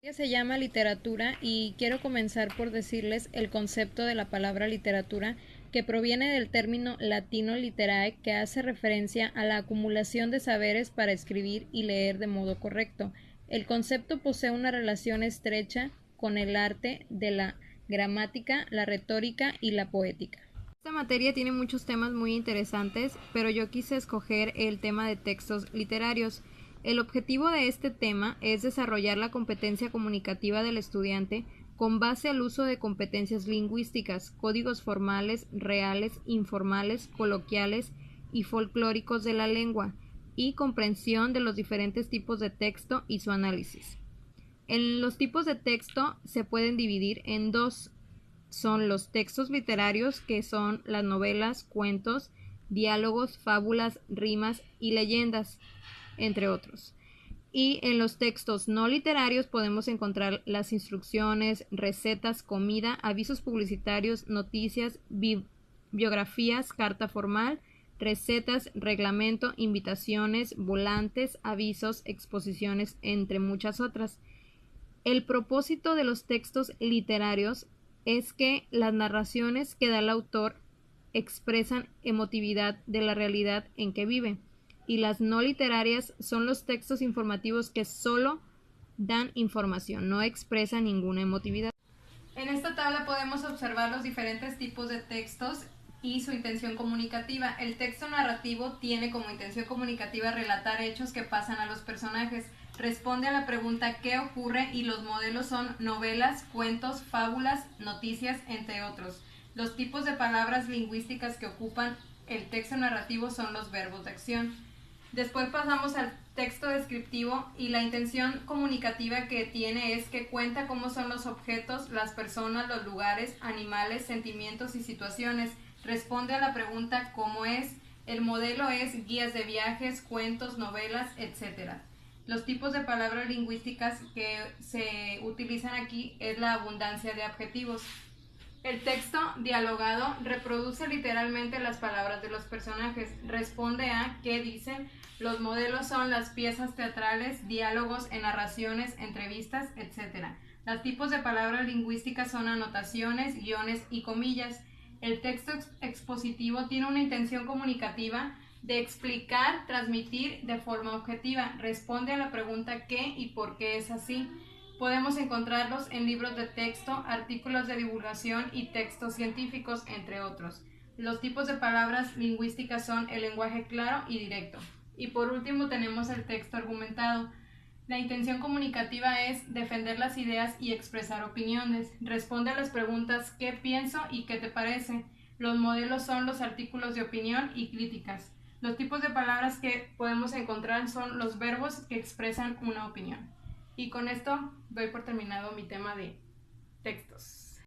Se llama literatura y quiero comenzar por decirles el concepto de la palabra literatura, que proviene del término latino literae, que hace referencia a la acumulación de saberes para escribir y leer de modo correcto. El concepto posee una relación estrecha con el arte de la gramática, la retórica y la poética. Esta materia tiene muchos temas muy interesantes, pero yo quise escoger el tema de textos literarios. El objetivo de este tema es desarrollar la competencia comunicativa del estudiante con base al uso de competencias lingüísticas, códigos formales, reales, informales, coloquiales y folclóricos de la lengua, y comprensión de los diferentes tipos de texto y su análisis. En los tipos de texto se pueden dividir en dos. Son los textos literarios, que son las novelas, cuentos, diálogos, fábulas, rimas y leyendas, entre otros. Y en los textos no literarios podemos encontrar las instrucciones, recetas, comida, avisos publicitarios, noticias, biografías, carta formal, recetas, reglamento, invitaciones, volantes, avisos, exposiciones, entre muchas otras. El propósito de los textos literarios es que las narraciones que da el autor expresan emotividad de la realidad en que vive, y las no literarias son los textos informativos que solo dan información, no expresan ninguna emotividad. En esta tabla podemos observar los diferentes tipos de textos y su intención comunicativa. El texto narrativo tiene como intención comunicativa relatar hechos que pasan a los personajes. Responde a la pregunta ¿qué ocurre? Y los modelos son novelas, cuentos, fábulas, noticias, entre otros. Los tipos de palabras lingüísticas que ocupan el texto narrativo son los verbos de acción. Después pasamos al texto descriptivo, y la intención comunicativa que tiene es que cuenta cómo son los objetos, las personas, los lugares, animales, sentimientos y situaciones. Responde a la pregunta ¿cómo es? El modelo es guías de viajes, cuentos, novelas, etc. Los tipos de palabras lingüísticas que se utilizan aquí es la abundancia de adjetivos. El texto dialogado reproduce literalmente las palabras de los personajes. Responde a ¿qué dicen? Los modelos son las piezas teatrales, diálogos en narraciones, entrevistas, etc. Los tipos de palabras lingüísticas son anotaciones, guiones y comillas. El texto expositivo tiene una intención comunicativa de explicar, transmitir de forma objetiva. Responde a la pregunta ¿qué y por qué es así? Podemos encontrarlos en libros de texto, artículos de divulgación y textos científicos, entre otros. Los tipos de palabras lingüísticas son el lenguaje claro y directo. Y por último tenemos el texto argumentado. La intención comunicativa es defender las ideas y expresar opiniones. Responde a las preguntas ¿qué pienso y qué te parece? Los modelos son los artículos de opinión y críticas. Los tipos de palabras que podemos encontrar son los verbos que expresan una opinión. Y con esto doy por terminado mi tema de textos.